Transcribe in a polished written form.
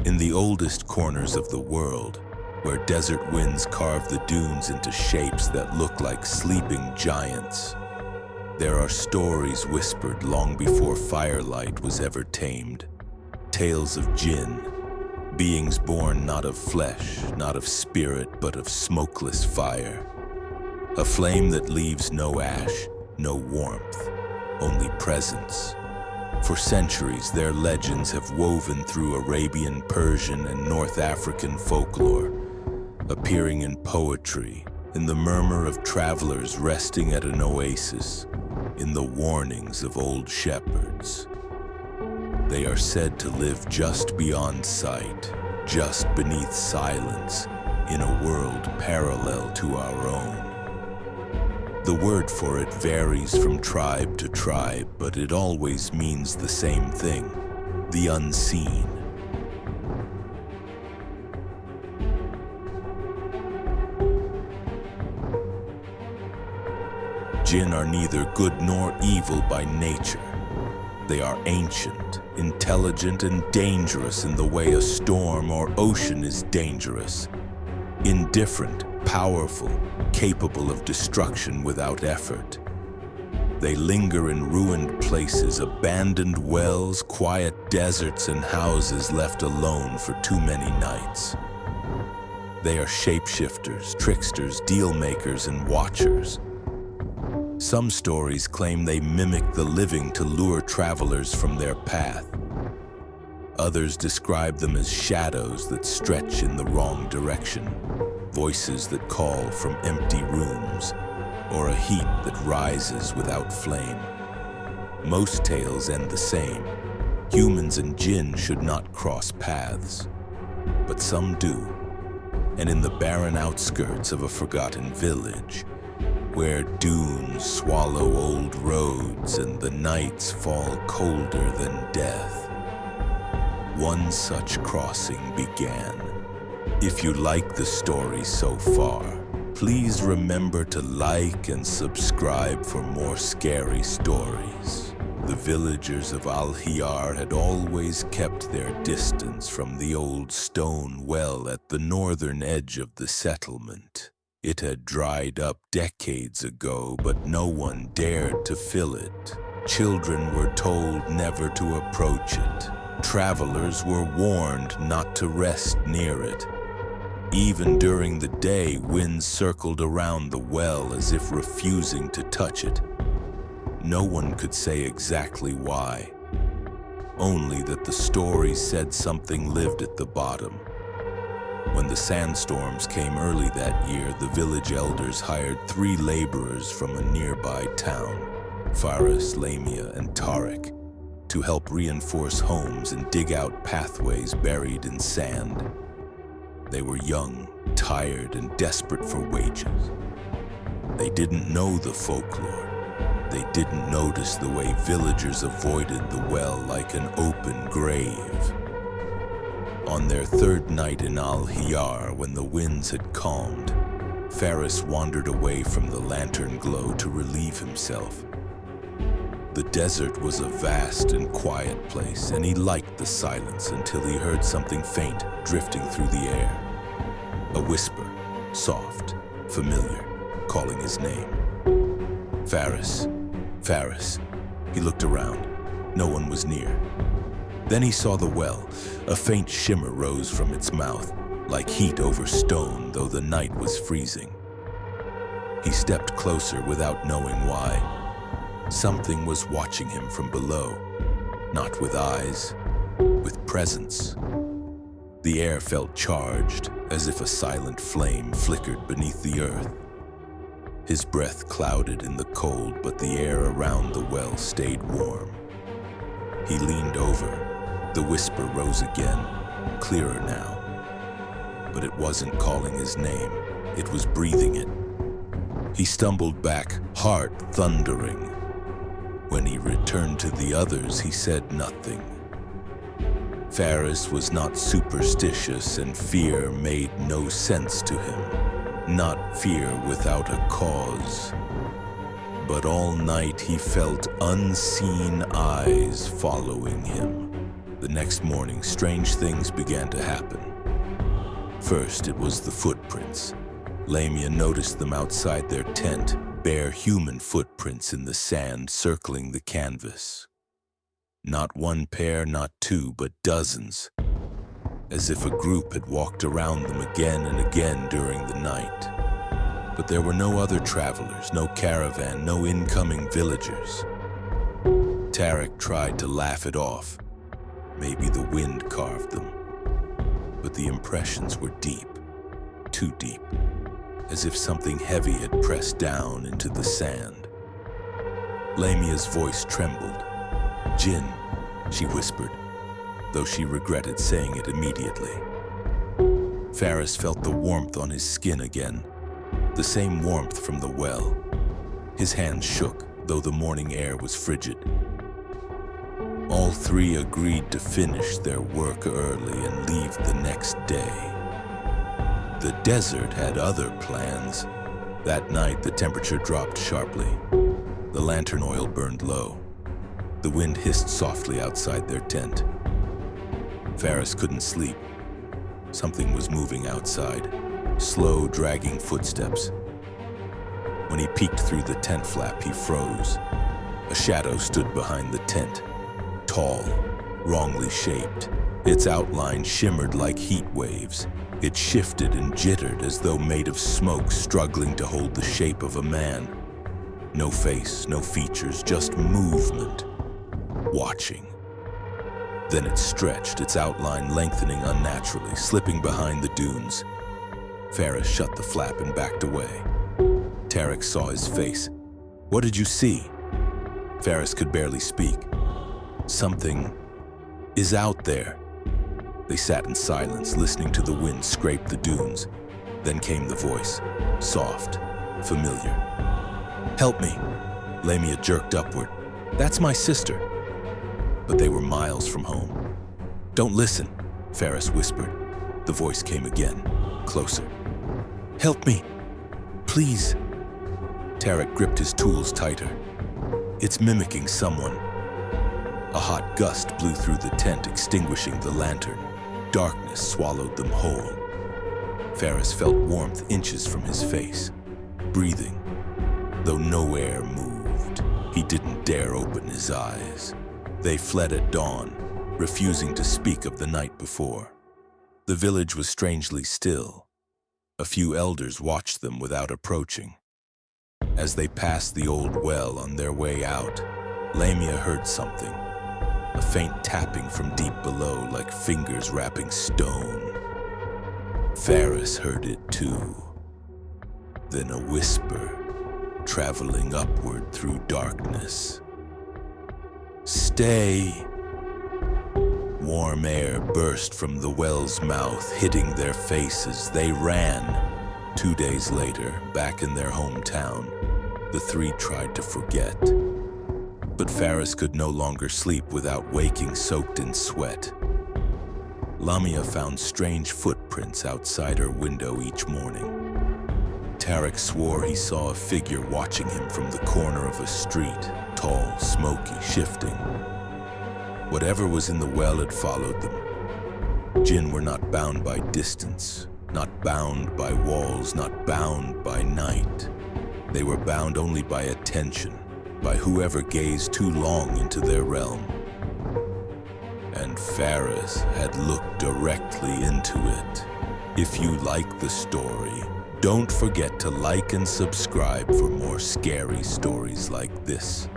In the oldest corners of the world, where desert winds carve the dunes into shapes that look like sleeping giants, there are stories whispered long before firelight was ever tamed. Tales of Djinn, beings born not of flesh, not of spirit, but of smokeless fire. A flame that leaves no ash, no warmth, only presence. For centuries, their legends have woven through Arabian, Persian, and North African folklore, appearing in poetry, in the murmur of travelers resting at an oasis, in the warnings of old shepherds. They are said to live just beyond sight, just beneath silence, in a world parallel to our own. The word for it varies from tribe to tribe, but it always means the same thing: the unseen. Djinn are neither good nor evil by nature. They are ancient, intelligent, and dangerous in the way a storm or ocean is dangerous. Indifferent, powerful, capable of destruction without effort. They linger in ruined places, abandoned wells, quiet deserts, and houses left alone for too many nights. They are shapeshifters, tricksters, deal-makers, and watchers. Some stories claim they mimic the living to lure travelers from their path. Others describe them as shadows that stretch in the wrong direction, voices that call from empty rooms, or a heat that rises without flame. Most tales end the same. Humans and Djinn should not cross paths, but some do. And in the barren outskirts of a forgotten village, where dunes swallow old roads and the nights fall colder than death, one such crossing began. If you like the story so far, please remember to like and subscribe for more scary stories. The villagers of Al-Hiyar had always kept their distance from the old stone well at the northern edge of the settlement. It had dried up decades ago, but no one dared to fill it. Children were told never to approach it. Travelers were warned not to rest near it. Even during the day, winds circled around the well as if refusing to touch it. No one could say exactly why, only that the story said something lived at the bottom. When the sandstorms came early that year, the village elders hired 3 laborers from a nearby town, Faris, Lamia, and Tariq, to help reinforce homes and dig out pathways buried in sand. They were young, tired, and desperate for wages. They didn't know the folklore. They didn't notice the way villagers avoided the well like an open grave. On their 3rd night in Al-Hiyar, when the winds had calmed, Faris wandered away from the lantern glow to relieve himself. The desert was a vast and quiet place, and he liked the silence until he heard something faint drifting through the air. A whisper, soft, familiar, calling his name. Faris, Faris. He looked around. No one was near. Then he saw the well. A faint shimmer rose from its mouth, like heat over stone, though the night was freezing. He stepped closer without knowing why. Something was watching him from below, not with eyes, with presence. The air felt charged, as if a silent flame flickered beneath the earth. His breath clouded in the cold, but the air around the well stayed warm. He leaned over. The whisper rose again, clearer now. But it wasn't calling his name, it was breathing it. He stumbled back, heart thundering. When he returned to the others, he said nothing. Faris was not superstitious, and fear made no sense to him. Not fear without a cause. But all night he felt unseen eyes following him. The next morning, strange things began to happen. First, it was the footprints. Lamia noticed them outside their tent, bare human footprints in the sand circling the canvas. Not one pair, not two, but dozens, as if a group had walked around them again and again during the night. But there were no other travelers, no caravan, no incoming villagers. Tarek tried to laugh it off. Maybe the wind carved them. But the impressions were deep, too deep, as if something heavy had pressed down into the sand. Lamia's voice trembled. "Djinn," she whispered, though she regretted saying it immediately. Farthest felt the warmth on his skin again, the same warmth from the well. His hands shook, though the morning air was frigid. All three agreed to finish their work early and leave the next day. The desert had other plans. That night, the temperature dropped sharply. The lantern oil burned low. The wind hissed softly outside their tent. Farthest couldn't sleep. Something was moving outside, slow, dragging footsteps. When he peeked through the tent flap, he froze. A shadow stood behind the tent, tall, wrongly shaped. Its outline shimmered like heat waves. It shifted and jittered as though made of smoke, struggling to hold the shape of a man. No face, no features, just movement. Watching. Then it stretched, its outline lengthening unnaturally, slipping behind the dunes. Farthest shut the flap and backed away. Tarek saw his face. "What did you see?" Farthest could barely speak. "Something is out there." They sat in silence, listening to the wind scrape the dunes. Then came the voice, soft, familiar. "Help me." Lamia jerked upward. "That's my sister." But they were miles from home. "Don't listen," Farthest whispered. The voice came again, closer. "Help me, please." Tarek gripped his tools tighter. "It's mimicking someone." A hot gust blew through the tent, extinguishing the lantern. Darkness swallowed them whole. Farthest felt warmth inches from his face, breathing, though no air moved. He didn't dare open his eyes. They fled at dawn, refusing to speak of the night before. The village was strangely still. A few elders watched them without approaching. As they passed the old well on their way out, Lamia heard something. A faint tapping from deep below, like fingers rapping stone. Farthest heard it too. Then a whisper, traveling upward through darkness. "Stay." Warm air burst from the well's mouth, hitting their faces. They ran. 2 days later, back in their hometown, the three tried to forget. But Farthest could no longer sleep without waking soaked in sweat. Lamia found strange footprints outside her window each morning. Tarek swore he saw a figure watching him from the corner of a street, tall, smoky, shifting. Whatever was in the well had followed them. Djinn were not bound by distance, not bound by walls, not bound by night. They were bound only by attention, by whoever gazed too long into their realm. And Farthest had looked directly into it. If you like the story, don't forget to like and subscribe for more scary stories like this.